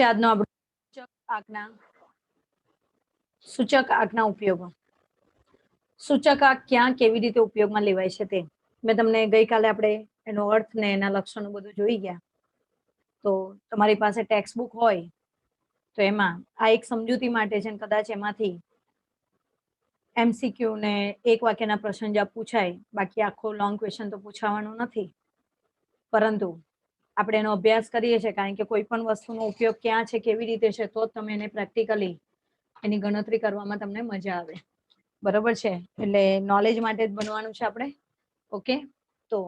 આજનો આપણો સૂચક આંકના ઉપયોગો. સૂચક આંક ક્યાં કેવી રીતે ઉપયોગમાં લેવાય છે તે મેં તમને ગઈકાલે આપણે એનો અર્થ ને એના લક્ષણો બધું જોઈ ગયા. તો તમારી પાસે ટેક્સ્ટ બુક હોય તો એમાં આ એક સમજૂતી માટે છે, કદાચ એમાંથી MCQ ને એક વાક્યના પ્રશ્ન જ પૂછાય, બાકી આખો લોંગ ક્વેશ્ચન તો પૂછાવાનો નથી. પરંતુ આપણે એનો અભ્યાસ કરીએ છીએ, કારણ કે કોઈ પણ વસ્તુનો ઉપયોગ ક્યાં છે, કેવી રીતે છે, તો જ તમે એને પ્રેક્ટિકલી એની ગણતરી કરવામાં તમને મજા આવે. બરોબર છે? એટલે નોલેજ માટે જ બનવાનું છે આપણે. ઓકે, તો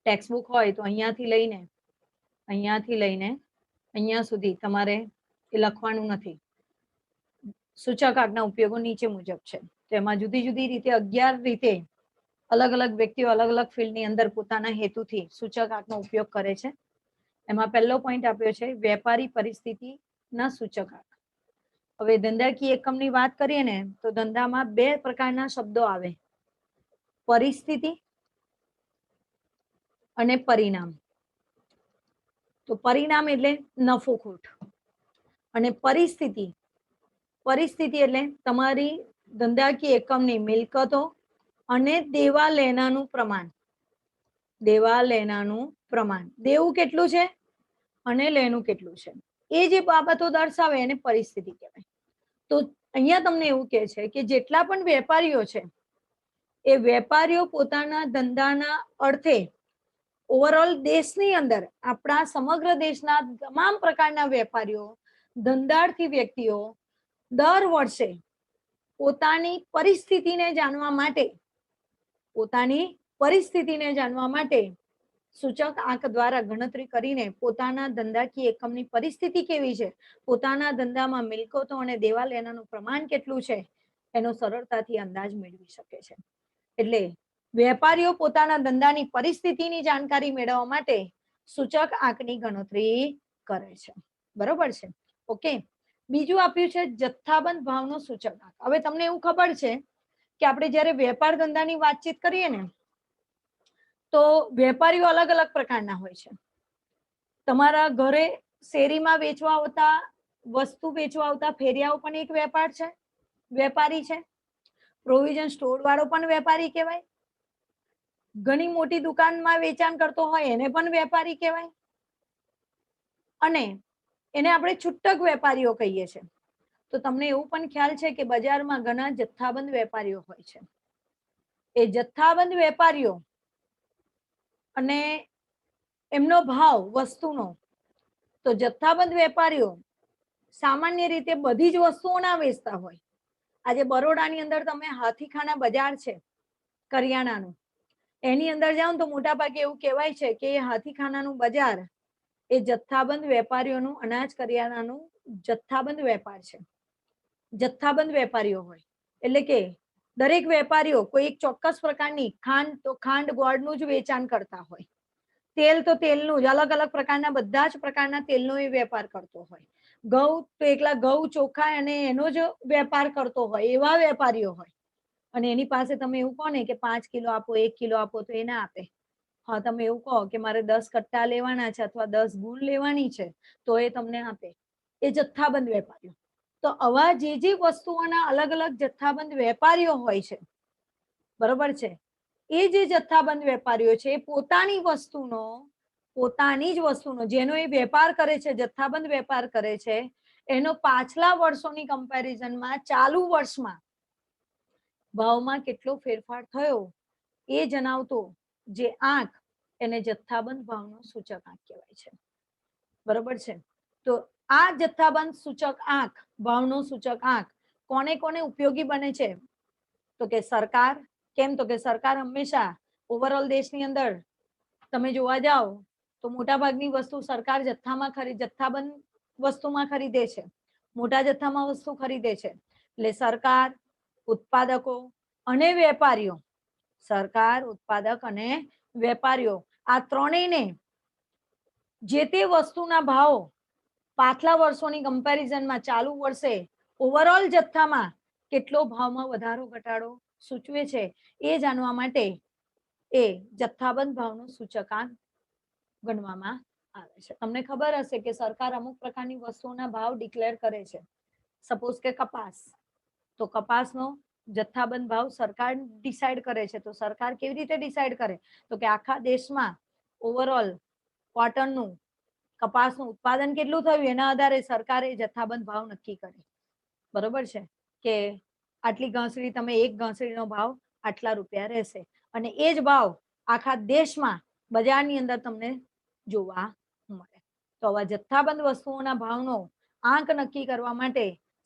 ટેક્સ્ટ બુક હોય તો અહીંયાથી લઈને અહીંયા સુધી તમારે એ લખવાનું નથી. સૂચક આંકના ઉપયોગો નીચે મુજબ છે. તો એમાં જુદી જુદી રીતે 11 રીતે અલગ અલગ વ્યક્તિઓ અલગ અલગ ફિલ્ડની અંદર પોતાના હેતુથી સૂચક આંકનો ઉપયોગ કરે છે. એમાં પહેલો પોઈન્ટ આપ્યો છે વેપારી પરિસ્થિતિના સૂચક આંક. હવે ધંધાકીય એકમની વાત કરીએ ને તો ધંધામાં 2 પ્રકારના શબ્દો આવે, પરિસ્થિતિ અને પરિણામ. તો પરિણામ એટલે નફો ખોટ, અને પરિસ્થિતિ એટલે તમારી ધંધાકીય એકમની મિલકતો અને દેવા લેનાનું પ્રમાણ. દેવું કેટલું છે અને લેનું કેટલું છે, એ જે બાબતો દર્શાવે એને પરિસ્થિતિ કહેવાય. તો અહીંયા તમને એવું કહે છે કે જેટલા પણ વેપારીઓ છે એ વેપારીઓ પોતાના ધંધાના અર્થે ઓવરઓલ દેશની અંદર આપણા સમગ્ર દેશના તમામ પ્રકારના વેપારીઓ, ધંધાર્થી વ્યક્તિઓ દર વર્ષે પોતાની પરિસ્થિતિને જાણવા માટે સૂચક આંક દ્વારા ગણતરી કરીને પોતાના ધંધાકીય એકમની પરિસ્થિતિ કેવી છે, પોતાના ધંધામાં મિલકતો અને દેવા લેનાનું પ્રમાણ કેટલું છે, એનો સરળતાથી અંદાજ મેળવી શકે છે. એટલે વેપારીઓ પોતાના ધંધાની પરિસ્થિતિની જાણકારી મેળવવા માટે સૂચક આંકની ગણતરી કરે છે. બરોબર છે? ઓકે. બીજું આપ્યું છે જથ્થાબંધ ભાવનો સૂચક આંક. હવે તમને એવું ખબર છે કે આપણે જ્યારે વેપાર ધંધાની વાતચીત કરીએ ને તો વેપારીઓ અલગ અલગ પ્રકારના હોય છે. તમારા ઘરે શેરીમાં વેચવા આવતા વસ્તુ વેચવા આવતા ફેરિયાઓ પણ એક વેપારી છે. પ્રોવિઝન સ્ટોર વાળો પણ વેપારી કહેવાય. ઘણી મોટી દુકાનમાં વેચાણ કરતો હોય એને પણ વેપારી કહેવાય. અને એને આપણે છૂટક વેપારીઓ કહીએ છીએ. તો તમને એવું પણ ખ્યાલ છે કે બજારમાં ઘણા જથ્થાબંધ વેપારીઓ હોય છે. એ જથ્થાબંધ વેપારીઓ અને એમનો ભાવ વસ્તુનો, તો જથ્થાબંધ વેપારીઓ સામાન્ય રીતે બધી જ વસ્તુઓ ના વેચતા હોય. આજે બરોડાની અંદર તમે હાથીખાના બજાર છે કરિયાણાનું, એની અંદર જાઓ તો મોટા ભાગે એવું કહેવાય છે કે હાથીખાનાનું બજાર એ જથ્થાબંધ વેપારીઓનું અનાજ કરિયાણાનું જથ્થાબંધ વેપાર છે. જથ્થાબંધ વેપારીઓ હોય એટલે કે દરેક વેપારીઓ કોઈ એક ચોક્કસ પ્રકારની ખાંડ ગોળનું જ વેચાણ કરતા હોય, તેલ તો તેલનું જ અલગ અલગ પ્રકારના બધા જ પ્રકારના તેલનો એ વેપાર કરતો હોય, ઘઉં તો એકલા ઘઉં ચોખા અને એનો જ વેપાર કરતો હોય, એવા વેપારીઓ હોય. અને એની પાસે તમે એવું કહો ને કે 5 કિલો આપો, 1 કિલો આપો, તો એ ના આપે. હા, તમે એવું કહો કે મારે 10 કટ્ટા લેવાના છે અથવા 10 ગુણ લેવાની છે તો એ તમને આપે. એ જથ્થાબંધ વેપારીઓ. તો આવા જે વસ્તુઓના અલગ અલગ જથ્થાબંધ વેપારીઓ હોય છે, બરોબર છે, એ જે જથ્થાબંધ વેપારીઓ છે પોતાની જ વસ્તુનો જેનો એ વેપાર કરે છે, જથ્થાબંધ વેપાર કરે છે, એનો પાછલા વર્ષોની કમ્પેરિઝનમાં ચાલુ વર્ષમાં ભાવમાં કેટલો ફેરફાર થયો એ જણાવતો જે આંક એને જથ્થાબંધ ભાવનો સૂચક આંક કહેવાય છે. બરોબર છે? તો આ જથ્થાબંધ સૂચક આંક, ભાવનો સૂચક આંક કોને કોને ઉપયોગી બને છે? તો કે સરકાર. કેમ? તો કે સરકાર હંમેશા ઓવરઓલ દેશની અંદર તમે જોવા જાઓ તો મોટા ભાગની વસ્તુ સરકાર જથ્થાબંધ વસ્તુમાં ખરીદે છે, મોટા જથ્થામાં વસ્તુ ખરીદે છે. એટલે સરકાર, ઉત્પાદકો અને વેપારીઓ, આ ત્રણેયને જે તે વસ્તુના ભાવ પાછલા વર્ષોની કમ્પેરિઝનમાં ચાલુ વર્ષે ઓવરઓલ જથ્થામાં કેટલો ભાવમાં વધારો ઘટાડો સૂચવે છે એ જાણવા માટે એ જથ્થાબંધ ભાવનો સૂચકાંક ગણવામાં આવે છે. તમને ખબર હશે કે સરકાર અમુક પ્રકારની વસ્તુઓના ભાવ ડિક્લેર કરે છે. સપોઝ કે કપાસ, તો કપાસનો જથ્થાબંધ ભાવ સરકાર ડિસાઈડ કરે છે. તો સરકાર કેવી રીતે ડિસાઈડ કરે? તો કે આખા દેશમાં ઓવરઓલ કોટનનું, કપાસનું ઉત્પાદન કેટલું થયું એના આધારે સરકારે જથ્થાબંધ ભાવ નક્કી કરે. બરોબર છે કે આટલી ઘાસડી, તમે એક ઘાસડીનો ભાવ આટલા રૂપિયા રહેશે, અને એ જ ભાવ આખા દેશમાં બજારની અંદર તમને જોવા મળે. તો આવા જથ્થાબંધ વસ્તુઓના ભાવનો આંક નક્કી કરવા માટે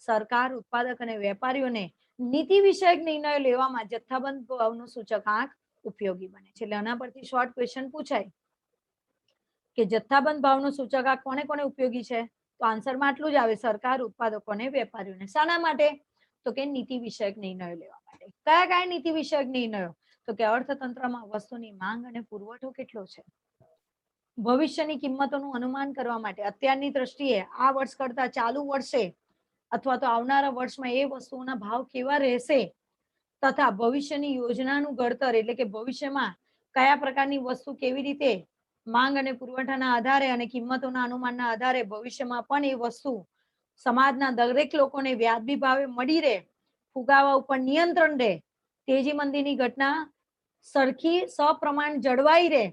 સરકાર, ઉત્પાદક અને વેપારીઓને નીતિ વિષયક નિર્ણયો લેવામાં જથ્થાબંધ ભાવનો સૂચકાંક ઉપયોગી બને છે. એટલે આના પરથી શોર્ટ ક્વેશ્ચન પૂછાય કે જથ્થાબંધ ભાવનો સૂચકાંક કોને કોને ઉપયોગી છે? તો આન્સરમાં આટલું જ આવે, સરકાર, ઉત્પાદકો અને વેપારીઓને. શાના માટે? તો કે નીતિ વિષયક નિર્ણયો લેવા માટે. કયા કયા નીતિ વિષયક નિર્ણયો? તો કે અર્થતંત્રમાં વસ્તુની માંગ અને પુરવઠો કેટલો છે, ભવિષ્યની કિંમતોનું અનુમાન કરવા માટે, અત્યારની દ્રષ્ટિએ આ વર્ષ કરતા ચાલુ વર્ષે અથવા તો આવનારા વર્ષમાં એ વસ્તુઓના ભાવ કેવા રહેશે, તથા ભવિષ્યની યોજનાનું ઘડતર, એટલે કે ભવિષ્યમાં કયા પ્રકારની વસ્તુ કેવી રીતે માંગ અને પુરવઠાના આધારે અને કિંમતોના અનુમાનના આધારે ભવિષ્યમાં પણ એ વસ્તુ સમાજના દરેક લોકોને વ્યાજબી ભાવે મળી રહે, ફુગાવા ઉપર નિયંત્રણ રહે, તેજી મંદીની ઘટના સરખી સપ્રમાણ જળવાઈ રહે,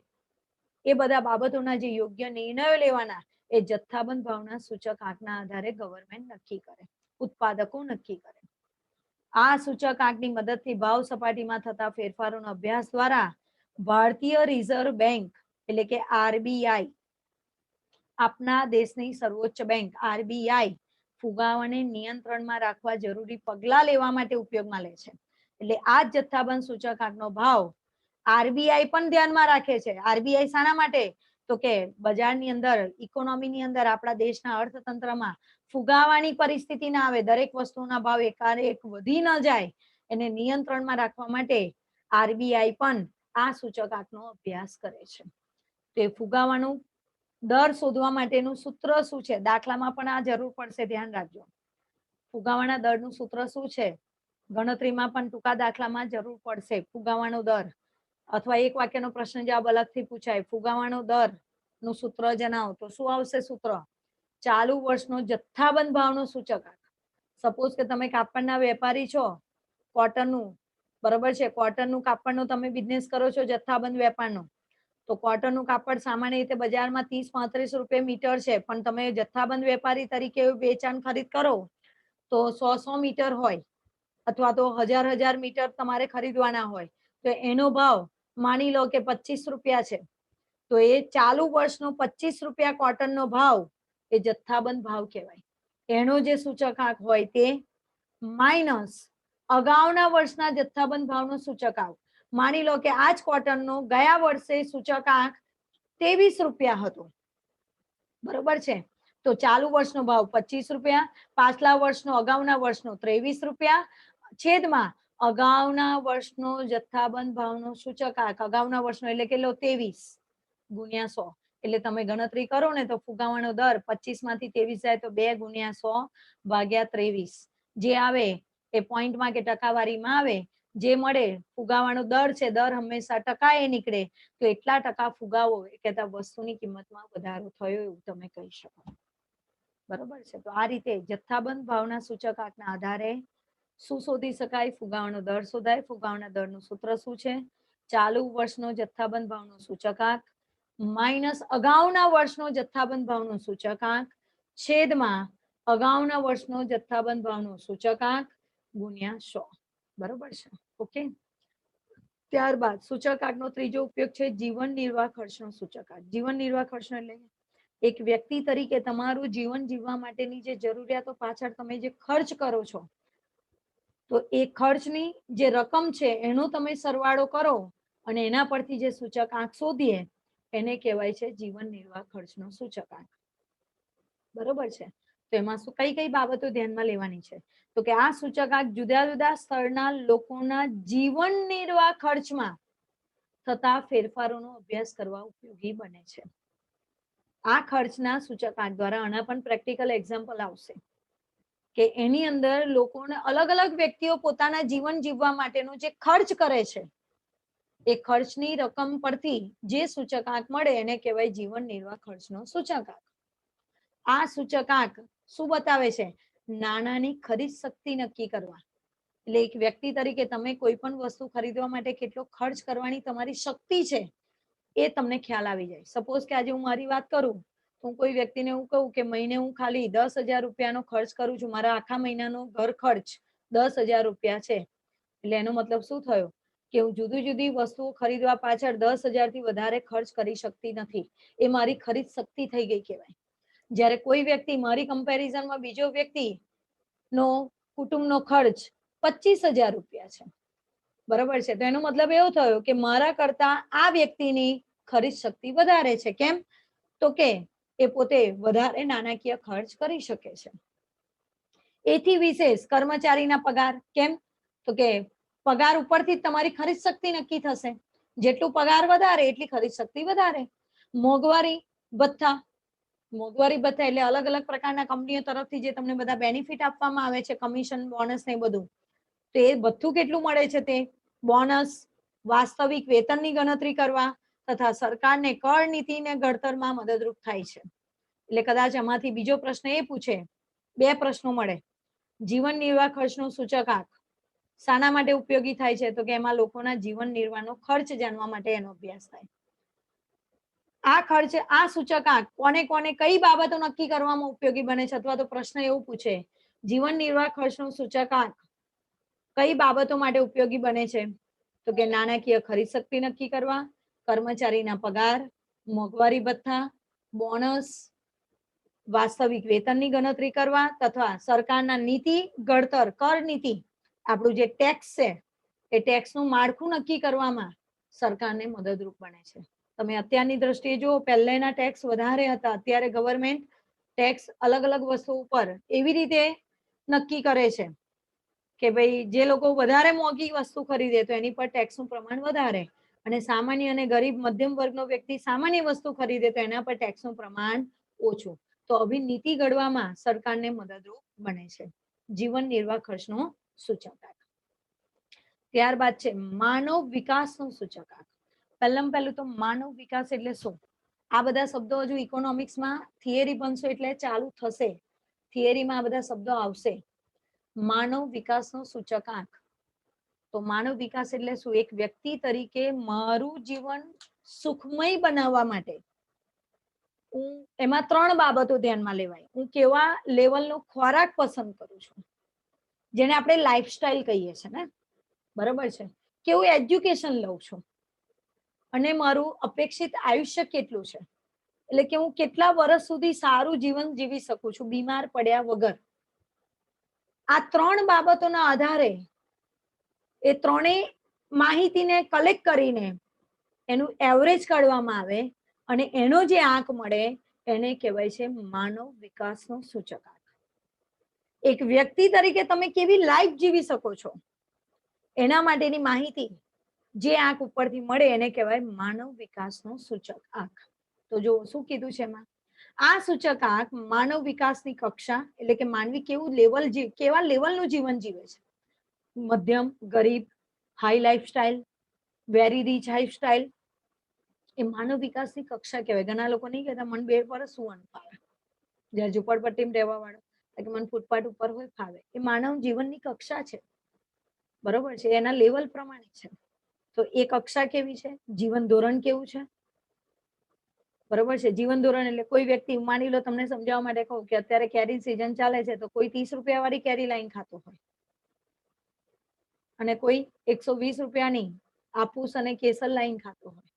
એ બધા બાબતોના જે યોગ્ય નિર્ણયો લેવાના એ જથ્થાબંધ ભાવના સૂચકાંકના આધારે ગવર્મેન્ટ નક્કી કરે, ઉત્પાદકો નક્કી કરે. આ સૂચકાંકની મદદથી ભાવ સપાટીમાં થતા ફેરફારોનો અભ્યાસ દ્વારા ભારતીય રિઝર્વ બેંક એટલે કે આરબીઆઈ, આપના દેશની સર્વોચ્ચ બેંક આરબીઆઈ ફુગાવાને નિયંત્રણમાં રાખવા જરૂરી પગલા લેવા માટે ઉપયોગમાં લે છે. એટલે આ જથ્થાબંધ સૂચકાંકનો ભાવ આરબીઆઈ પણ ધ્યાનમાં રાખે છે. આરબીઆઈ શાના માટે? તો કે બજારની અંદર, ઇકોનોમીની અંદર, આપણા દેશના અર્થતંત્રમાં ફુગાવાની પરિસ્થિતિ ના આવે, દરેક વસ્તુના ભાવ એકાએક વધી ન જાય, એને નિયંત્રણમાં રાખવા માટે આરબીઆઈ પણ આ સૂચકાંકનો અભ્યાસ કરે છે. તે ફુગાવાનું દર શોધવા માટેનું સૂત્ર શું છે? દાખલામાં પણ આ જરૂર પડશે, ધ્યાન રાખજો. ફુગાવાના દરનું સૂત્ર શું છે? ગણતરીમાં પણ ટૂંકા દાખલામાં જરૂર પડશે. ફુગાવાનો દર અથવા એક વાક્યનો પ્રશ્ન જવાબ અલગથી પૂછાય, ફુગાવાનો દર નું સૂત્ર જણાવો, તો શું આવશે સૂત્ર? ચાલુ વર્ષનો જથ્થાબંધ ભાવનો સૂચકાંક. સપોઝ કે તમે કાપડના વેપારી છો, કોટનનું, બરોબર છે, કોટનનું કાપડનો તમે બિઝનેસ કરો છો, જથ્થાબંધ વેપારનો, તો કોટનનું કાપડ સામાન્ય રીતે બજારમાં 30-35 રૂપિયા મીટર છે, પણ તમે જથ્થાબંધ વેપારી તરીકે વેચાણ ખરીદ કરો તો 100 મીટર હોય અથવા તો 1000 મીટર તમારે ખરીદવાના હોય, તો એનો ભાવ માની લો કે 25 રૂપિયા છે, તો એ ચાલુ વર્ષનો 25 રૂપિયા કોટનનો ભાવ એ જથ્થાબંધ ભાવ કહેવાય. એનો જે સૂચકાંક હોય તે માઇનસ અગાઉના વર્ષના જથ્થાબંધ ભાવનો સૂચકાંક. માની લો કે આ જ કોટનનો ગયા વર્ષે સૂચકાંક 23 રૂપિયા હતો, બરોબર છે, તો ચાલુ વર્ષનો ભાવ 25 રૂપિયા, પાછલા વર્ષનો, અગાઉના વર્ષનો 23 રૂપિયા, છેદમાં અગાઉના વર્ષનો જથ્થાબંધ ભાવનો સૂચકાંક, અગાઉના વર્ષનો એટલે કેટલો? 23 ગુણ્યા 100. એટલે તમે ગણતરી કરો ને તો ફુગાવાનો દર 25 માંથી 23 જાય તો 2 ગુણ્યા 100 ભાગ્યા 23 જે આવે એ પોઈન્ટમાં કે ટકાવારીમાં આવે, જે મળે ફુગાવાનો દર છે, દર હંમેશા ટકા એ નીકળે, તો એટલા ટકા ફુગાવો કહેતા વસ્તુની કિંમતમાં વધારો થયો એવું તમે કહી શકો. બરોબર છે. તો આ રીતે જથ્થાબંધ ભાવના સૂચકાંકના આધારે શું શોધી શકાય? ફુગાવાનો દર શોધાય. ફુગાવાના દરનું સૂત્ર શું છે? ચાલુ વર્ષનો જથ્થાબંધ ભાવનો સૂચકાંક માઇનસ અગાઉના વર્ષનો જથ્થાબંધ ભાવનો સૂચકાંક છેદમાં અગાઉના વર્ષનો જથ્થાબંધ ભાવનો સૂચકાંક ગુણ્યા 100. બરોબર છે. ઓકે. ત્યારબાદ સૂચકાંકનો ત્રીજો ઉપયોગ છે જીવન નિર્વાહ ખર્ચનો સૂચકાંક. જીવન નિર્વાહ ખર્ચનો એટલે એક વ્યક્તિ તરીકે તમારું જીવન જીવવા માટેની જે જરૂરિયાતો પાછળ તમે જે ખર્ચ કરો છો, તો એ ખર્ચની જે રકમ છે એનો તમે સરવાળો કરો અને એના પરથી જે સૂચકાંક શોધીએ એને કહેવાય છે જીવન નિર્વાહ ખર્ચનો સૂચકાંક. બરોબર છે. તો એમાં શું કઈ કઈ બાબતો ધ્યાનમાં લેવાની છે? તો કે આ સૂચકાંક જુદા જુદા સ્તરના લોકોના જીવન નિર્વાહ ખર્ચમાં થતા ફેરફારોનો અભ્યાસ કરવા ઉપયોગી બને છે. આ ખર્ચના સૂચકાંક દ્વારા આના પણ પ્રેક્ટિકલ એક્ઝામ્પલ આવશે કે એની અંદર લોકોને અલગ અલગ વ્યક્તિઓ પોતાના જીવન જીવવા માટેનો જે ખર્ચ કરે છે એ ખર્ચની રકમ પરથી જે સૂચકાંક મળે એને કહેવાય જીવન નિર્વાહ ખર્ચનો સૂચકાંક. આ સૂચકાંક શું બતાવે છે? નાણાંની ખરીદ શક્તિ નક્કી કરવા. એટલે એક વ્યક્તિ તરીકે તમે કોઈ પણ વસ્તુ ખરીદવા માટે કેટલો ખર્ચ કરવાની તમારી શક્તિ છે એ તમને ખ્યાલ આવી જાય. સપોઝ કે આજે હું મારી વાત કરું, હું કોઈ વ્યક્તિને એવું કહું કે મહિને હું ખાલી 10,000 રૂપિયાનો ખર્ચ કરું છું, મારા આખા મહિનાનો ઘર ખર્ચ 10,000 રૂપિયા છે, એટલે એનો મતલબ શું થયો કે હું જુદી જુદી વસ્તુઓ ખરીદવા પાછળ 10,000 થી વધારે ખર્ચ કરી શકતી નથી. એ મારી ખરીદ શક્તિ થઈ ગઈ કહેવાય. જ્યારે કોઈ વ્યક્તિ મારી કમ્પેરિઝનમાં બીજો વ્યક્તિ નો કુટુંબનો ખર્ચ 25,000 રૂપિયા છે, બરોબર છે, તો એનો મતલબ એવો થયો કે મારા કરતા આ વ્યક્તિની ખરીદ શક્તિ વધારે છે. કેમ? તો કે એ પોતે વધારે નાણાકીય ખર્ચ કરી શકે છે. એથી વિશેષ કર્મચારીના પગાર. કેમ? તો કે પગાર ઉપરથી તમારી ખરીદ શક્તિ નક્કી થશે. જેટલું પગાર વધારે એટલી ખરીદ શક્તિ વધારે. મોંઘવારી ભથ્થા. મોંઘવારી ભથ્થા એટલે અલગ અલગ પ્રકારના કંપનીઓ તરફથી જે તમને બધા બેનિફિટ આપવામાં આવે છે, કમિશન, બોનસ ને બધું, તો એ બધું કેટલું મળે છે? તે બોનસ, વાસ્તવિક વેતનની ગણતરી કરવા તથા સરકારને કર નીતિને ઘડતરમાં મદદરૂપ થાય છે. એટલે કદાચ આમાંથી બીજો પ્રશ્ન એ પૂછે, બે પ્રશ્નો મળે. જીવન નિર્વાહ ખર્ચનો સૂચકાંક શાના માટે ઉપયોગી થાય છે? તો કે એમાં લોકોના જીવન નિર્વાહનો ખર્ચ જાણવા માટે એનો અભ્યાસ થાય. આ ખર્ચ, આ સૂચકાંક કોને કોને કઈ બાબતો નક્કી કરવામાં ઉપયોગી બને છે? અથવા તો પ્રશ્ન એવું પૂછે, જીવન નિર્વાહ ખર્ચનો સૂચકાંક કઈ બાબતો માટે ઉપયોગી બને છે? તો કે નાણાકીય ખરીદ શક્તિ નક્કી કરવા, કર્મચારીના પગાર, મોંઘવારી ભથ્થા, બોનસ, વાસ્તવિક વેતનની ગણતરી કરવા તથા સરકારના નીતિ ઘડતર, કર નીતિ, આપણું જે ટેક્સ છે એ ટેક્સનું માળખું નક્કી કરવામાં સરકારને મદદરૂપ બને છે. તમે અત્યારની દ્રષ્ટિએ જુઓ, પહેલાના ટેક્સ વધારે હતા, અત્યારે ગવર્મેન્ટ ટેક્સ અલગ અલગ વસ્તુ ઉપર એવી રીતે નક્કી કરે છે કે ભાઈ જે લોકો વધારે મોંઘી વસ્તુ ખરીદે તો એની પર ટેક્સનું પ્રમાણ વધારે, અને સામાન્ય અને ગરીબ મધ્યમ વર્ગનો વ્યક્તિ સામાન્ય વસ્તુ ખરીદે તો એના પર ટેક્સનું પ્રમાણ ઓછું. તો આવી નીતિ ઘડવામાં સરકારને મદદરૂપ બને છે જીવન નિર્વાહ ખર્ચનો સૂચકાંક. ત્યારબાદ છે માનવ વિકાસનું સૂચકાંક. પહેલું તો માનવ વિકાસ એટલે શું? આ બધા શબ્દો હજુ ઇકોનોમિક્સમાં થિયરી બનશે એટલે ચાલુ થશે, થિયરીમાં આ બધા શબ્દો આવશે. માનવ વિકાસનો સૂચકાંક. તો માનવ વિકાસ એટલે શું? એક વ્યક્તિ તરીકે મારું જીવન સુખમય બનાવવા માટે હું એમાં 3 બાબતો ધ્યાનમાં લેવાય. હું કેવા લેવલનો ખોરાક પસંદ કરું છું, જેને આપણે લાઈફસ્ટાઈલ કહીએ છીએ ને, બરોબર છે, કેવું એજ્યુકેશન લઉં છું, અને મારું અપેક્ષિત આયુષ્ય કેટલું છે, એટલે કે હું કેટલા વર્ષ સુધી સારું જીવન જીવી શકું છું બીમાર પડ્યા વગર. આ 3 બાબતોના આધારે એ ત્રણેય માહિતીને કલેક્ટ કરીને એનું એવરેજ કાઢવામાં આવે અને એનો જે આંક મળે એને કહેવાય છે માનવ વિકાસનો સૂચકાંક. એક વ્યક્તિ તરીકે તમે કેવી લાઈફ જીવી શકો છો એના માટેની માહિતી જે આંક ઉપરથી મળે એને કહેવાય માનવ વિકાસનો સૂચકાંક. તો જો શું કીધું છે એમાં, આ સૂચકાંક માનવ વિકાસની કક્ષા એટલે કે માનવી કેવું લેવલ, કેવા લેવલનું જીવન જીવે છે, મધ્યમ, ગરીબ, high lifestyle, very rich lifestyle, એ માનવ વિકાસની કક્ષા કહેવાય. ઘણા લોકો નહીં કહેતા મને 2 વર્ષ સુવાનું ફાવે, જ્યારે ઝુંપડપટ્ટીમાં રહેવા વાળો કે મને ફૂટપાથ ઉપર હોય ફાવે. એ માનવ જીવનની કક્ષા છે, બરોબર છે, એના લેવલ પ્રમાણે છે. તો એ કક્ષા કેવી છે, જીવન ધોરણ કેવું છે, બરોબર છે. જીવન ધોરણ એટલે કોઈ વ્યક્તિ, માની લો તમને સમજાવવા માટે કહું કે અત્યારે કેરી સીઝન ચાલે છે તો કોઈ 30 રૂપિયા વાળી કેરી લાઈન ખાતો હોય અને કોઈ 120 રૂપિયાની આફૂસ અને કેસર લાઈન ખાતો હોય.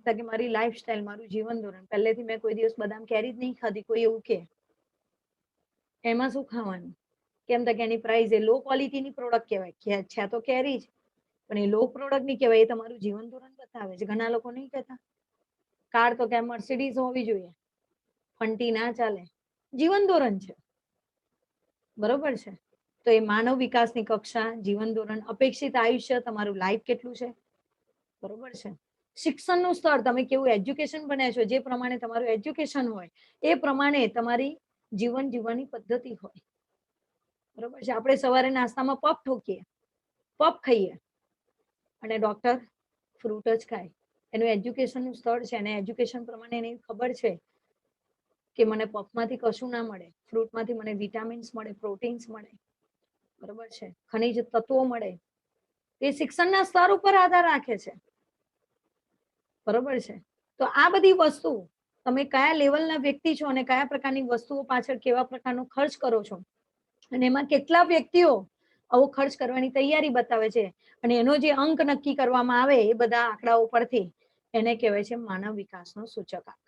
કે મારી લાઈફસ્ટાઈલ, મારું જીવન ધોરણ, પહેલેથી મેં કોઈ દિવસ બદામ કેરી જ નહીં ખાધી, કોઈ એવું કે એમાં શું ખાવાનું? કેમ કે એની પ્રાઇસ એ લો ક્વોલિટીની પ્રોડક્ટ કહેવાય, છે તો કેરી જ પણ એ લો પ્રોડક્ટ નહીં કહેવાય. એ તમારું જીવન ધોરણ બતાવે છે. ઘણા લોકો નહીં કહેતા કાર તો કે મર્સિડીઝ હોવી જોઈએ, ફંટી ના ચાલે, જીવન ધોરણ છે, બરોબર છે. તો એ માનવ વિકાસની કક્ષા, જીવન ધોરણ, અપેક્ષિત આયુષ્ય, તમારું લાઈફ કેટલું છે, બરોબર છે. શિક્ષણનું સ્તર, તમે કેવું એજ્યુકેશન બન્યા છો, જે પ્રમાણે તમારું એજ્યુકેશન હોય એ પ્રમાણે તમારી જીવન જીવવાની પદ્ધતિ હોય, બરોબર છે. આપણે સવારે નાસ્તામાં પફ ઠોકીએ, પફ ખાઈએ અને ડોક્ટર ફ્રૂટ જ ખાય. એનું એજ્યુકેશનનું સ્તર છે અને એજ્યુકેશન પ્રમાણે એને ખબર છે કે મને પફમાંથી કશું ના મળે, ફ્રૂટમાંથી મને વિટામિન્સ મળે, પ્રોટીન્સ મળે, બરોબર છે, ખનિજ તત્વો મળે. એ શિક્ષણના સ્તર ઉપર આધાર રાખે છે, બરોબર છે. તો આ બધી વસ્તુ તમે કયા લેવલના વ્યક્તિ છો અને કયા પ્રકારની વસ્તુઓ પાછળ કેવા પ્રકારનો ખર્ચ કરો છો અને એમાં કેટલા વ્યક્તિઓ આવો ખર્ચ કરવાની તૈયારી બતાવે છે અને એનો જે અંક નક્કી કરવામાં આવે એ બધા આંકડાઓ પરથી, એને કહેવાય છે માનવ વિકાસનો સૂચકાંક.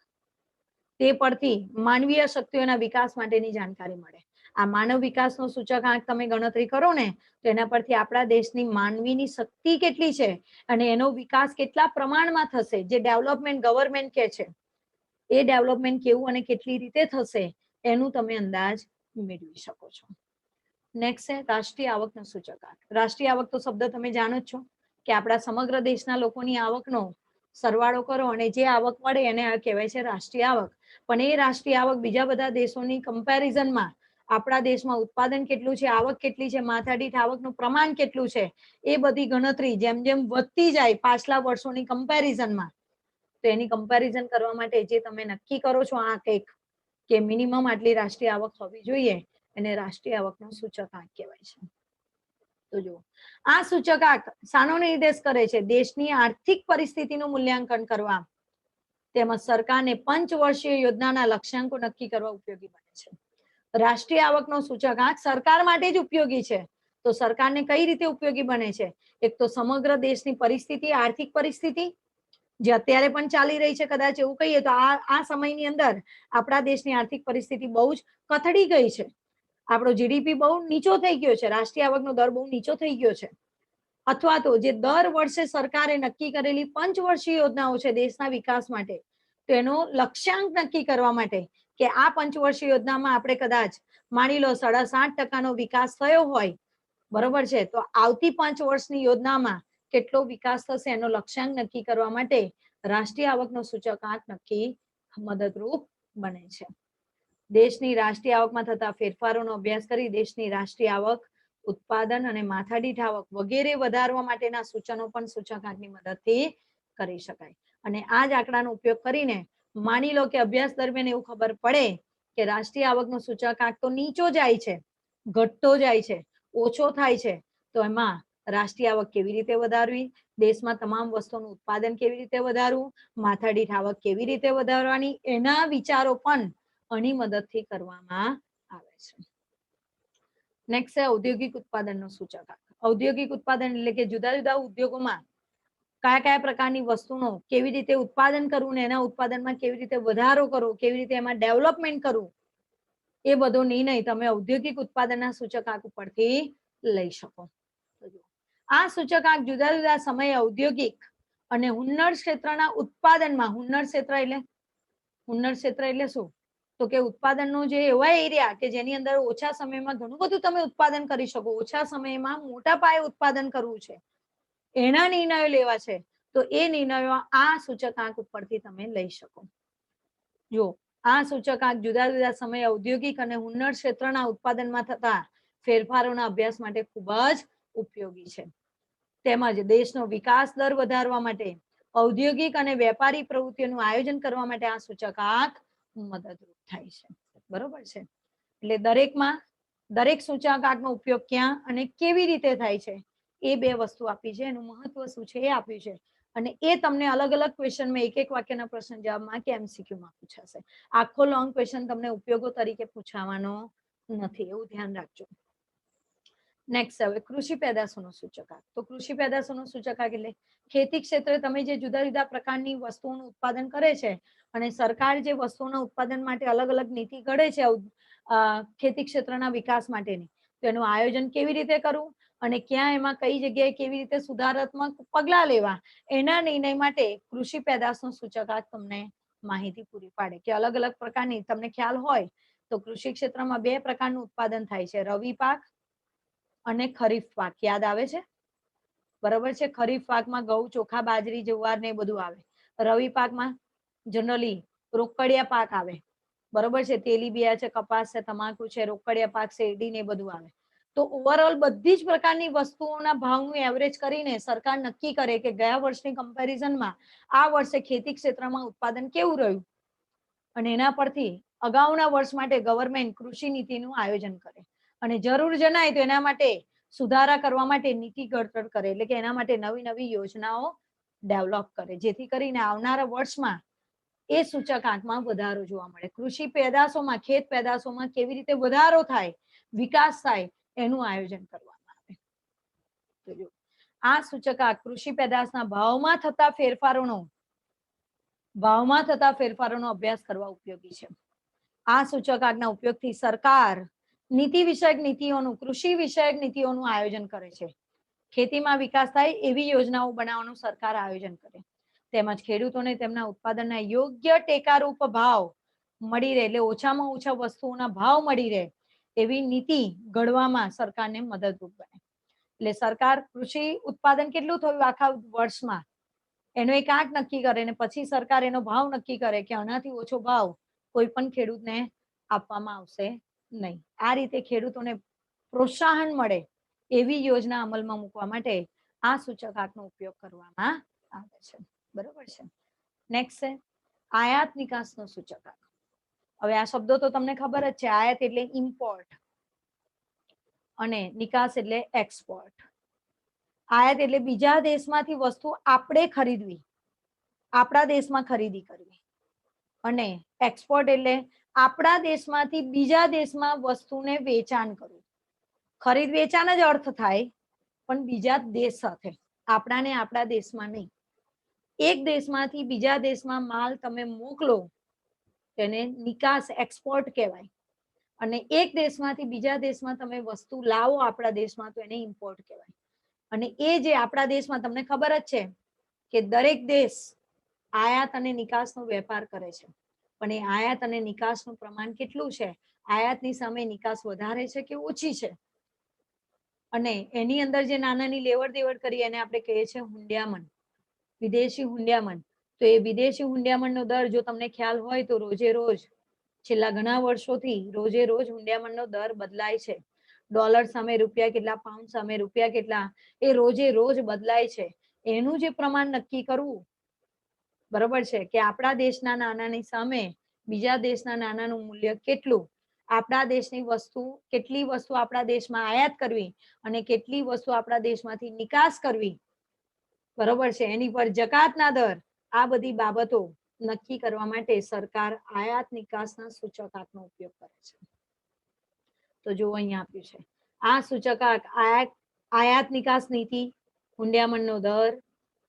તે પરથી માનવીય શક્તિઓના વિકાસ માટેની જાણકારી મળે. આ માનવ વિકાસનો સૂચકાંક તમે ગણતરી કરો ને તો એના પરથી આપણા દેશની માનવીની શક્તિ કેટલી છે અને એનો વિકાસ કેટલા પ્રમાણમાં થશે, જે ડેવલપમેન્ટ ગવર્મેન્ટ કે છે એ ડેવલપમેન્ટ કેવું અને કેટલી રીતે થશે એનું તમે અંદાજ મેળવી શકો છો. નેક્સ્ટ છે રાષ્ટ્રીય આવકનો સૂચકાંક. રાષ્ટ્રીય આવક તો શબ્દ તમે જાણો જ છો કે આપણા સમગ્ર દેશના લોકોની આવકનો સરવાળો કરો અને જે આવક મળે એને કહેવાય છે રાષ્ટ્રીય આવક. પણ એ રાષ્ટ્રીય આવક બીજા બધા દેશોની કમ્પેરિઝનમાં આપણા દેશમાં ઉત્પાદન કેટલું છે, આવક કેટલી છે, માથાદીઠ આવકનું પ્રમાણ કેટલું છે, એ બધી ગણતરી જેમ જેમ વધતી જાય પાછલા વર્ષોની કમ્પેરિઝનમાં, તો એની કમ્પેરિઝન કરવા માટે જે તમે નક્કી કરો છો આ કંઈક કે મિનિમમ આટલી રાષ્ટ્રીય આવક હોવી જોઈએ, એને રાષ્ટ્રીય આવકનો સૂચકાંક કહેવાય છે. તો જુઓ, આ સૂચકાંક શાનો નિર્દેશ કરે છે? દેશની આર્થિક પરિસ્થિતિનું મૂલ્યાંકન કરવા તેમજ સરકારને પંચવર્ષીય યોજનાના લક્ષ્યાંકો નક્કી કરવા ઉપયોગી બને છે. રાષ્ટ્રીય આવકનો સૂચકાંક સરકાર માટે જ ઉપયોગી છે. તો સરકારને કઈ રીતે ઉપયોગી બને છે? એક તો સમગ્ર દેશની પરિસ્થિતિ, આર્થિક પરિસ્થિતિ જે અત્યારે પણ ચાલી રહી છે, કદાચ એવું કહીએ તો આ સમયની અંદર આપણા દેશની આર્થિક પરિસ્થિતિ બહુ જ કથળી ગઈ છે. આપણો જીડીપી બહુ નીચો થઈ ગયો છે, રાષ્ટ્રીય આવકનો દર બહુ નીચો થઈ ગયો છે. અથવા તો જે દર વર્ષે સરકારે નક્કી કરેલી પંચવર્ષીય યોજનાઓ છે દેશના વિકાસ માટે, તો એનો લક્ષ્યાંક નક્કી કરવા માટે કે આ પંચવર્ષીય યોજનામાં આપણે કદાચ માની લો 7.5% વિકાસ થયો હોય, બરોબર છે, તો આવતી 5 વર્ષની યોજનામાં કેટલો વિકાસ થશે એનો લક્ષ્યાંક નક્કી કરવા માટે રાષ્ટ્રીય આવકનો સૂચકાંક નક્કી મદદરૂપ બને છે. દેશની રાષ્ટ્રીય આવકમાં થતા ફેરફારોનો અભ્યાસ કરી દેશની રાષ્ટ્રીય આવક, ઉત્પાદન અને માથાદીઠ આવક વગેરે વધારવા માટેના સૂચનો પણ સૂચકાંકની મદદથી કરી શકાય. અને આ જ આંકડાનો ઉપયોગ કરીને માની લો કે અભ્યાસ દરમિયાન એવું ખબર પડે કે રાષ્ટ્રીય આવકનો સૂચકાંક તો નીચો જાય છે, ઘટતો જાય છે, ઓછો થાય છે, તો એમાં રાષ્ટ્રીય આવક કેવી રીતે વધારવી, દેશમાં તમામ વસ્તુઓનું ઉત્પાદન કેવી રીતે વધારવું, માથાદીઠ આવક કેવી રીતે વધારવાની, એના વિચારો પણ આની મદદથી કરવામાં આવે છે. નેક્સ્ટ છે ઔદ્યોગિક ઉત્પાદનનો સૂચકાંક. ઔદ્યોગિક ઉત્પાદન એટલે કે જુદા જુદા ઉદ્યોગોમાં કયા કયા પ્રકારની વસ્તુનો કેવી રીતે ઉત્પાદન કરવું ને એના ઉત્પાદનમાં કેવી રીતે વધારો કરવો, કેવી રીતે એમાં ડેવલપમેન્ટ કરવું, એ બધો નિર્ણય તમે ઔદ્યોગિક ઉત્પાદનના સૂચકાંક ઉપરથી લઈ શકો. આ સૂચકાંક જુદા જુદા સમયે ઔદ્યોગિક અને હુન્નર ક્ષેત્રના ઉત્પાદનમાં, હુન્નર ક્ષેત્ર એટલે શું? તો કે ઉત્પાદનનો જે એવા એરિયા કે જેની અંદર ઓછા સમયમાં ઘણું બધું તમે ઉત્પાદન કરી શકો, ઓછા સમયમાં મોટા પાયે ઉત્પાદન કરવું છે, એના નિર્ણયો લેવા છે, તો એ નિર્ણયો આ સૂચકાંક ઉપરથી તમે લઈ શકો. જો આ સૂચકાંક જુદા જુદા સમયે ઔદ્યોગિક અને હુન્નર ક્ષેત્રના ઉત્પાદનમાં થતા ફેરફારોના અભ્યાસ માટે ખૂબ જ ઉપયોગી છે. તેમજ દેશનો વિકાસ દર વધારવા માટે, ઔદ્યોગિક અને વેપારી પ્રવૃત્તિઓનું આયોજન કરવા માટે આ સૂચકાંક મદદરૂપ થાય છે. બરોબર છે. એટલે દરેક સૂચકાંકનો ઉપયોગ ક્યાં અને કેવી રીતે થાય છે એ બે વસ્તુ આપી છે, એનું મહત્વ શું છે એ આપ્યું છે. અને એ તમને અલગ અલગ ક્વેશ્ચનમાં એક એક વાક્યના પ્રશ્ન જવાબમાં કે એમસીક્યુમાં પૂછાશે. આખો લોંગ ક્વેશ્ચન તમને ઉપયોગો તરીકે પૂછાવાનો નથી, એવું ધ્યાન રાખજો. નેક્સ્ટ હવે કૃષિ પેદાશોનો સૂચકાંક. તો કૃષિ પેદાશોનો સૂચકાંક એટલે ખેતી ક્ષેત્રે તમે જે જુદા જુદા પ્રકારની વસ્તુઓનું ઉત્પાદન કરે છે અને સરકાર જે વસ્તુઓના ઉત્પાદન માટે અલગ અલગ નીતિ ઘડે છે ખેતી ક્ષેત્રના વિકાસ માટેની, તો એનું આયોજન કેવી રીતે કરવું અને ક્યાં એમાં કઈ જગ્યાએ કેવી રીતે સુધારાત્મક પગલા લેવા, એના નિર્ણય માટે કૃષિ પેદાશનો સૂચકાંક તમને માહિતી પૂરી પાડે કે અલગ અલગ પ્રકારની, તમને ખ્યાલ હોય તો કૃષિ ક્ષેત્રમાં 2 પ્રકારનું ઉત્પાદન થાય છે, રવિ પાક અને ખરીફ પાક. યાદ આવે છે? બરોબર છે. ખરીફ પાકમાં ઘઉં, ચોખા, બાજરી, જુવાર ને બધું આવે. રવિ પાકમાં જનરલી રોકડિયા પાક આવે, બરોબર છે, તેલીબિયા છે, કપાસ છે, તમાકુ છે, રોકડિયા પાક, શેરડી ને બધું આવે. તો ઓવરઓલ બધી જ પ્રકારની વસ્તુઓના ભાવનું એવરેજ કરીને સરકાર નક્કી કરે કે ગયા વર્ષની કમ્પેરિઝનમાં આ વર્ષે ખેતી ક્ષેત્રમાં ઉત્પાદન કેવું રહ્યું, અને એના પરથી અગાઉના વર્ષ માટે ગવર્મેન્ટ કૃષિ નીતિનું આયોજન કરે, અને જરૂર જણાય તો એના માટે સુધારા કરવા માટે નીતિ ઘડતર કરે, એટલે કે એના માટે નવી નવી યોજનાઓ ડેવલપ કરે, જેથી કરીને આવનારા વર્ષમાં એ સૂચકાંકમાં વધારો જોવા મળે. કૃષિ પેદાશોમાં, ખેત પેદાશોમાં કેવી રીતે વધારો થાય, વિકાસ થાય, એનું આયોજન કરવામાં આવે. તો જો આ સૂચકાંક કૃષિ પેદાશના ભાવમાં થતા ફેરફારોનો અભ્યાસ કરવા ઉપયોગી છે. આ સૂચકાંકના ઉપયોગથી સરકાર નીતિ વિષયક નીતિઓનું, કૃષિ વિષયક નીતિઓનું આયોજન કરે છે. ખેતીમાં વિકાસ થાય એવી યોજનાઓ બનાવવાનું સરકાર આયોજન કરે, તેમજ ખેડૂતોને તેમના ઉત્પાદનના યોગ્ય ટેકારૂપ ભાવ મળી રહે, એટલે ઓછામાં ઓછા વસ્તુઓના ભાવ મળી રહે એવી નીતિ ઘડવામાં સરકારને મદદરૂપ બને. એટલે સરકાર કૃષિ ઉત્પાદન કેટલું થયું આખા વર્ષમાં એનો એક આંક નક્કી કરે, અને પછી સરકાર એનો ભાવ નક્કી કરે કે આનાથી ઓછો ભાવ કોઈ પણ ખેડૂતને આપવામાં આવશે નહીં. આ રીતે ખેડૂતોને પ્રોત્સાહન મળે એવી યોજના અમલમાં મૂકવા માટે આ સૂચકાંકનો ઉપયોગ કરવામાં આવે છે. બરોબર છે. નેક્સ્ટ છે આયાત નિકાસનો સૂચકાંક. હવે આ શબ્દો તો તમને ખબર જ છે. આયાત એટલે ઇમ્પોર્ટ અને નિકાસ એટલે એક્સપોર્ટ. આયાત એટલે બીજા દેશમાંથી વસ્તુ આપણે ખરીદવી, આપણા દેશમાં ખરીદી કરવી, અને એક્સપોર્ટ એટલે આપણા દેશમાંથી બીજા દેશમાં વસ્તુને વેચાણ કરવું. ખરીદ વેચાણ જ અર્થ થાય, પણ બીજા દેશ સાથે, આપણાને આપણા દેશમાં નહીં. એક દેશમાંથી બીજા દેશમાં માલ તમે મોકલો તેને નિકાસ, એક્સપોર્ટ કહેવાય, અને એક દેશમાંથી બીજા દેશમાં તમે વસ્તુ લાવો આપણા દેશમાં તો એને ઇમ્પોર્ટ કહેવાય. અને એ જે આપણા દેશમાં તમને ખબર જ છે કે દરેક દેશ આયાત અને નિકાસનો વેપાર કરે છે, પણ એ આયાત અને નિકાસનું પ્રમાણ કેટલું છે, આયાતની સામે નિકાસ વધારે છે કે ઓછી છે, અને એની અંદર જે નાનાની લેવડ દેવડ કરી એને આપણે કહીએ છીએ હુંડિયામણ, વિદેશી હુંડિયામણ. તો એ વિદેશી હુંડિયામણનો દર જો તમને ખ્યાલ હોય તો રોજે રોજ છેલ્લા ઘણા વર્ષોથી રોજે રોજ હુંડિયામણનો દર બદલાય છે. ડોલર સામે રૂપિયા કેટલા, પાઉન્ડ સામે રૂપિયા કેટલા, એ રોજે રોજ બદલાય છે. એનું જે પ્રમાણ નક્કી કરવું બરોબર છે કે આપણા દેશના નાણાની સામે બીજા દેશના નાણાનું મૂલ્ય કેટલું, આપણા દેશની વસ્તુ, કેટલી વસ્તુ આપણા દેશમાં આયાત કરવી અને કેટલી વસ્તુ આપણા દેશમાંથી નિકાસ કરવી, બરોબર છે, એની પર જકાતના દર, આ બધી બાબતો નક્કી કરવા માટે સરકાર આયાત નિકાસના સૂચકાંકનો ઉપયોગ કરે છે. તો જો અહીંયા આપ્યું છે આ સૂચકાંક આયાત નિકાસ નીતિ, હુંડિયામણનો દર,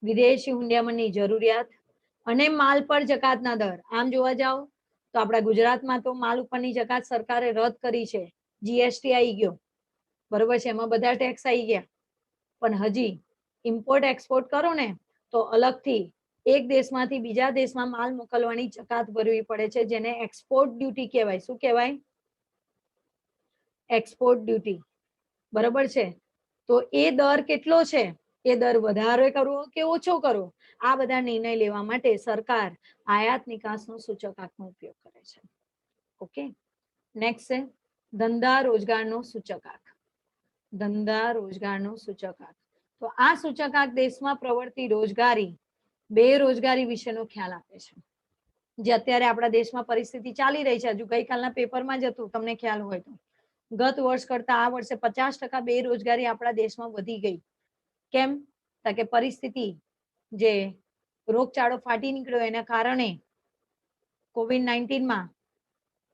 વિદેશી હુંડિયામણની જરૂરિયાત અને માલ પર જકાતના દર. આમ જોવા જાવ તો આપણા ગુજરાતમાં તો માલ ઉપરની જકાત સરકારે રદ કરી છે, જીએસટી આવી ગયો, બરોબર છે, એમાં બધા ટેક્સ આવી ગયા, પણ હજી ઇમ્પોર્ટ એક્સપોર્ટ કરો ને તો અલગથી એક દેશમાંથી બીજા દેશમાં માલ મોકલવાની જકાત ભરવી પડે છે, જેને એક્સપોર્ટ ડ્યુટી કહેવાય. શું કહેવાય? Export duty. બરોબર છે. તો એ દર કેટલો છે, એ દર વધારે કરવો કે ઓછો કરવો, આ બધા નિર્ણય લેવા માટે સરકાર આયાત નિકાસનો સૂચકાંકનો ઉપયોગ કરે છે. ઓકે. નેક્સ્ટ છે ધંધા રોજગારનો સૂચકાંક. ધંધા રોજગારનો સૂચકાંક. તો આ સૂચકાંક દેશમાં પ્રવર્તી રોજગારી, બેરોજગારી વિશેનો ખ્યાલ આપે છે. જે અત્યારે આપણા દેશમાં પરિસ્થિતિ ચાલી રહી છે, હજુ ગઈકાલના પેપરમાં જ હતું, તમને ખ્યાલ હોય તો ગત વર્ષ કરતા આ વર્ષે 50% બેરોજગારી આપણા દેશમાં વધી ગઈ. કેમ? કે પરિસ્થિતિ, જે રોગચાળો ફાટી નીકળ્યો એના કારણે COVID-19માં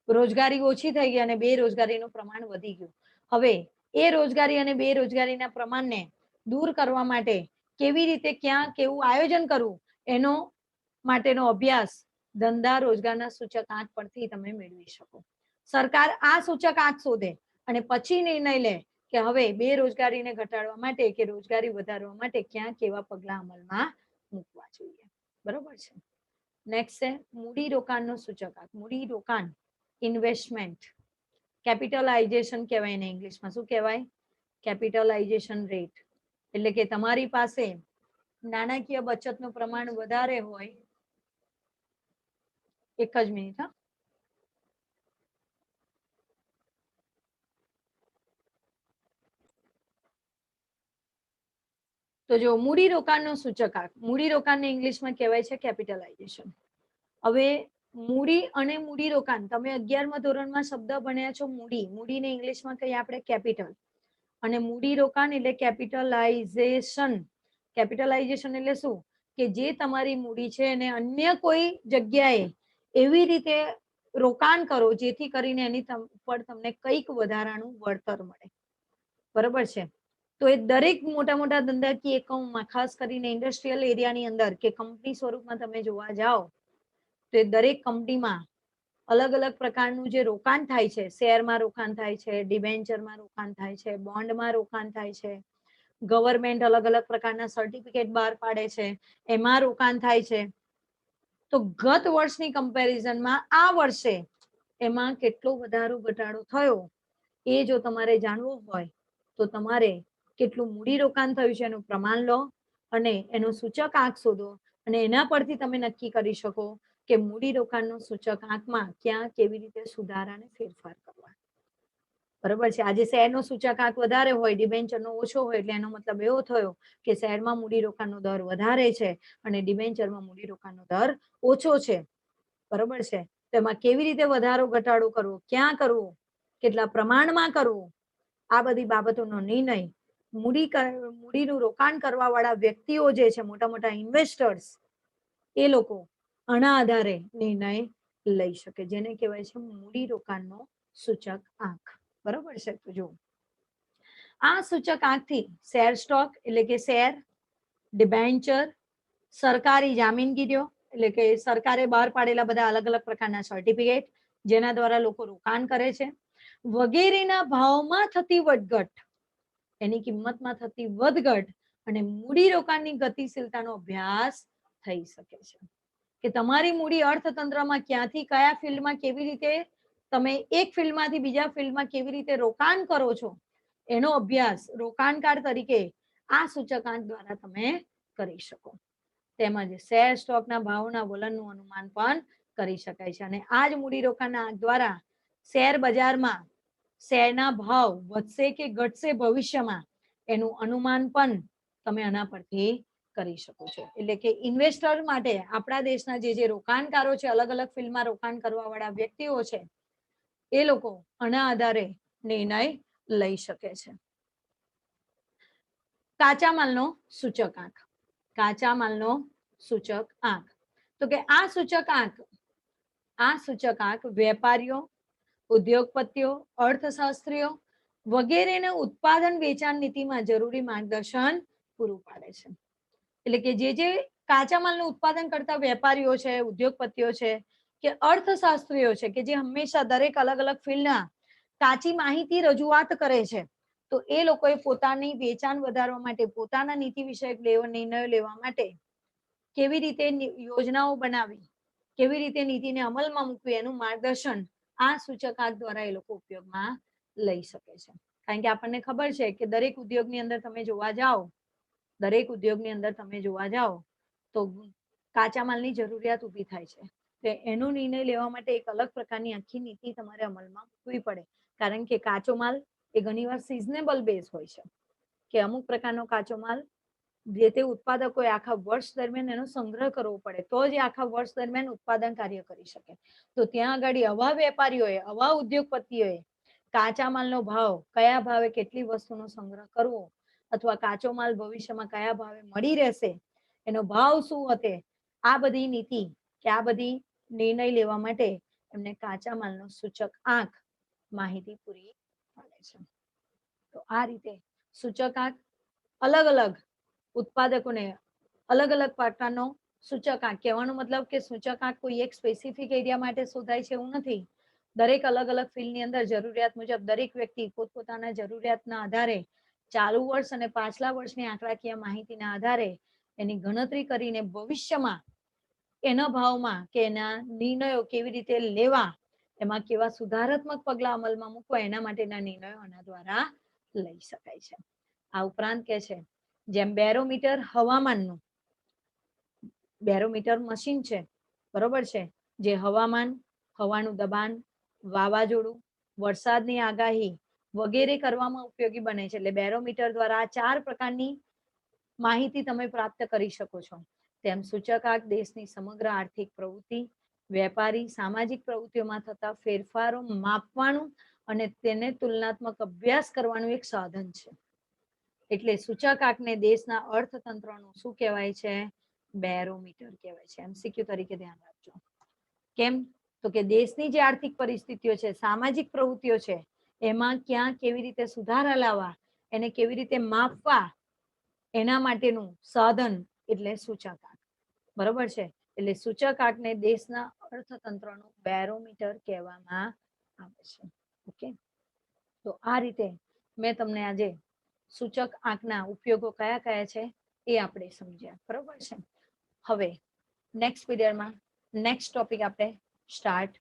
રોજગારી ઓછી થઈ ગઈ અને બેરોજગારીનું પ્રમાણ વધી ગયું. હવે એ રોજગારી અને બેરોજગારીના પ્રમાણને દૂર કરવા માટે કેવી રીતે, ક્યાં, કેવું આયોજન કરવું, એનો માટેનો અભ્યાસ ધંધા રોજગારના સૂચકાંક પરથી તમે મેળવી શકો. સરકાર આ સૂચકાંક શોધે અને પછી નિર્ણય લે કે હવે બેરોજગારીને ઘટાડવા માટે કે રોજગારી વધારવા માટે ક્યાં કેવા પગલા અમલમાં મૂકવા જોઈએ. બરોબર છે. નેક્સ્ટ છે મૂડી રોકાણનો સૂચકાંક. મૂડી રોકાણ, ઇન્વેસ્ટમેન્ટ, કેપિટલાઇઝેશન કહેવાય એને ઇંગ્લિશમાં. શું કહેવાય? Capitalisation rate. એટલે કે તમારી પાસે નાણાકીય બચતનું પ્રમાણ વધારે હોય. એક જ મિનિટ. હા, તો જો મૂડીરોકાણનો સૂચકાંક, મૂડીરોકાણને ઇંગ્લિશમાં કહેવાય છે કેપિટલાઇઝેશન. હવે મૂડી અને મૂડીરોકાણ, તમે 11મા ધોરણમાં શબ્દ ભણ્યા છો મૂડી, મૂડીને ઇંગ્લિશમાં કહીએ આપણે કેપિટલ, અને મૂડીરોકાણ એટલે કેપિટલાઇઝેશન. કેપિટલાઇઝેશન એટલે શું કે જે તમારી મૂડી છે એને અન્ય કોઈ જગ્યાએ એવી રીતે રોકાણ કરો જેથી કરીને એની પર તમને કંઈક વધારાનું વળતર મળે. બરોબર છે? તો એ દરેક મોટા મોટા ધંધાકીય એકમોમાં, ખાસ કરીને ઇન્ડસ્ટ્રીયલ એરિયાની અંદર કે કંપની સ્વરૂપમાં તમે જોવા જાઓ તો એ દરેક કંપનીમાં અલગ અલગ પ્રકારનું જે રોકાણ થાય છે, શેરમાં રોકાણ થાય છે, ડિબેન્ચરમાં રોકાણ થાય છે, બોન્ડમાં રોકાણ થાય છે, ગવર્મેન્ટ અલગ અલગ પ્રકારના સર્ટિફિકેટ બહાર પાડે છે, એમાં રોકાણ થાય છે. તો ગત વર્ષની કમ્પેરિઝનમાં આ વર્ષે એમાં કેટલો વધારો ઘટાડો થયો એ જો તમારે જાણવું હોય તો તમારે કેટલું મૂડી રોકાણ થયું છે એનું પ્રમાણ લો અને એનો સૂચકાંક શોધો, અને એના પરથી તમે નક્કી કરી શકો કે મૂડી રોકાણનો સૂચકાંકમાં ક્યાં કેવી રીતે સુધારા અને ફેરફાર કરવા. બરોબર છે? આજે શેરનો સૂચકાંક વધારે હોય, ડિબેન્ચરનો ઓછો હોય, એટલે એનો મતલબ એવો થયો કે શેરમાં મૂડીરોકાણનો દર વધારે છે અને ડિબેન્ચરમાં મૂડીરોકાણનો દર ઓછો છે. બરોબર છે? તો એમાં કેવી રીતે વધારો ઘટાડો કરવો, ક્યાં કરવો, કેટલા પ્રમાણમાં કરવું, આ બધી બાબતોનો નિર્ણય મૂડીનું રોકાણ કરવા વાળા વ્યક્તિઓ જે છે, મોટા મોટા ઇન્વેસ્ટર્સ, એ લોકો આના આધારે નિર્ણય લઈ શકે, જેને કહેવાય છે મૂડી રોકાણનો સૂચકાંક. બરોબર છે? તો જો આ સૂચકાંકથી શેર સ્ટોક એટલે કે શેર, ડિબેન્ચર, સરકારી જામીનગીરીઓ એટલે કે સરકારે બહાર પાડેલા બધા અલગ અલગ પ્રકારના સર્ટિફિકેટ જેના દ્વારા લોકો રોકાણ કરે છે, વગેરેના ભાવમાં થતી વધઘટ, એની કિંમતમાં થતી વધઘટ અને મૂડી રોકાણની ગતિશીલતાનો અભ્યાસ થઈ શકે છે. કે તમારી મૂડી અર્થતંત્રમાં ક્યાંથી કયા ફિલ્ડમાં કેવી રીતે તમે એક ફિલ્ડમાંથી બીજા ફિલ્ડમાં કેવી રીતે રોકાણ કરો છો એનો અભ્યાસ રોકાણકાર તરીકે આ સૂચકાંક દ્વારા તમે કરી શકો. તેમજ શેર સ્ટોકના ભાવના વલણનું અનુમાન પણ કરી શકાય છે. અને આ જ મૂડીરોકાણના દ્વારા શેર બજારમાં શેરના ભાવ વધશે કે ઘટશે ભવિષ્યમાં એનું અનુમાન પણ તમે આના પરથી કરી શકો છો. એટલે કે ઇન્વેસ્ટર માટે આપણા દેશના જે રોકાણકારો છે, અલગ અલગ ફિલ્ડમાં રોકાણ કરવા વાળા વ્યક્તિઓ છે, એ લોકો આના આધારે નિર્ણય લઈ શકે છે. કાચા માલનો સૂચકાંક. કાચા માલનો સૂચકાંક. તો કે આ સૂચકાંક વેપારીઓ, ઉદ્યોગપતિઓ, અર્થશાસ્ત્રીઓ વગેરેને ઉત્પાદન વેચાણ નીતિમાં જરૂરી માર્ગદર્શન પૂરું પાડે છે. એટલે કે જે કાચા માલનું ઉત્પાદન કરતા વેપારીઓ છે, ઉદ્યોગપતિઓ છે કે અર્થશાસ્ત્રીઓ છે, કે જે હંમેશા દરેક અલગ અલગ ફિલ્ડના કાચી માહિતી રજૂઆત કરે છે, તો એ લોકોએ પોતાની વેચાણ વધારવા માટે, પોતાના નીતિ વિષયક નિર્ણયો લેવા માટે કેવી રીતે યોજનાઓ બનાવી, કેવી રીતે નીતિને અમલમાં મૂકવી, એનું માર્ગદર્શન આ સૂચકાંક દ્વારા એ લોકો ઉપયોગમાં લઈ શકે છે. કારણ કે આપણને ખબર છે કે દરેક ઉદ્યોગની અંદર તમે જોવા જાઓ તો કાચા માલની જરૂરિયાત ઊભી થાય છે. તો એનો નિર્ણય લેવા માટે એક અલગ પ્રકારની આખી નીતિ તમારે અમલમાં મૂકવી પડે. કારણ કે કાચો માલ એ ઘણીવાર સિઝનેબલ બેઝ હોય છે, કે અમુક પ્રકારનો કાચો માલ જે તે ઉત્પાદકોએ આખા વર્ષ દરમિયાન એનો સંગ્રહ કરવો પડે તો જ આખા વર્ષ દરમિયાન ઉત્પાદન કાર્ય કરી શકે. તો ત્યાં આગળ આવા વેપારીઓએ, આવા ઉદ્યોગપતિઓએ કાચા માલનો ભાવ, કયા ભાવે કેટલી વસ્તુનો સંગ્રહ કરવો, અથવા કાચો માલ ભવિષ્યમાં કયા ભાવે મળી રહેશે, એનો ભાવ શું હશે, આ બધી નીતિ કે આ બધી નિર્ણય લેવા માટે એમને કાચા માલનો સૂચકાંક માહિતી પૂરી પાડે છે. તો આ રીતે સૂચકાંક અલગ અલગ ઉત્પાદકોને અલગ અલગ પ્રકારનો સૂચકાંક, કહેવાનો મતલબ કે સૂચકાંક કોઈ એક સ્પેસિફિક એરિયા માટે શોધાય છે એવું નથી. દરેક અલગ અલગ ફિલ્ડની અંદર જરૂરિયાત મુજબ દરેક વ્યક્તિ પોતપોતાના જરૂરિયાતના આધારે ચાલુ વર્ષ અને પાછલા વર્ષની આંકડાકીય માહિતીના આધારે એની ગણતરી કરીને ભવિષ્યમાં એના ભાવમાં કે એના નિર્ણયો કેવી રીતે લેવા, એમાં કેવા સુધારાત્મક પગલા અમલમાં મૂકવા, એના માટેના નિર્ણયો આના દ્વારા લઈ શકાય છે. આ ઉપરાંત કે છે જેમ બેરોમીટર હવામાનનું, બેરોમીટર મશીન છે, બરોબર છે, જે હવામાન, હવાનું દબાણ, વાવાઝોડું, વરસાદની આગાહી વગેરે કરવામાં ઉપયોગી બને છે. એટલે બેરોમીટર દ્વારા આ 4 પ્રકારની માહિતી તમે પ્રાપ્ત કરી શકો છો. તેમ સૂચકાંક દેશની સમગ્ર આર્થિક પ્રવૃત્તિ, વેપારી સામાજિક પ્રવૃત્તિઓમાં થતા ફેરફારો માપવાનું અને તેને તુલનાત્મક અભ્યાસ કરવાનું એક સાધન છે. એટલે સૂચકાંકને દેશના અર્થતંત્રનું શું કહેવાય છે? બેરોમીટર કહેવાય છે. એમસીક્યુ તરીકે ધ્યાન રાખજો. કેમ? તો કે દેશની જે આર્થિક પરિસ્થિતિઓ છે, સામાજિક પ્રવૃત્તિઓ છે, એમાં ક્યાં કેવી રીતે સુધારા લાવવા, એને કેવી રીતે માપવા, એના માટેનું સાધન એટલે સૂચકાંક. બરોબર છે? એટલે સૂચકાંકને દેશના અર્થતંત્રનું બેરોમીટર કહેવામાં આવે છે. ઓકે, તો આ રીતે મેં તમને આજે સૂચક આંકના ઉપયોગો કયા કયા છે એ આપણે સમજ્યા. બરોબર છે? હવે નેક્સ્ટ પીરિયડમાં નેક્સ્ટ ટોપિક આપણે સ્ટાર્ટ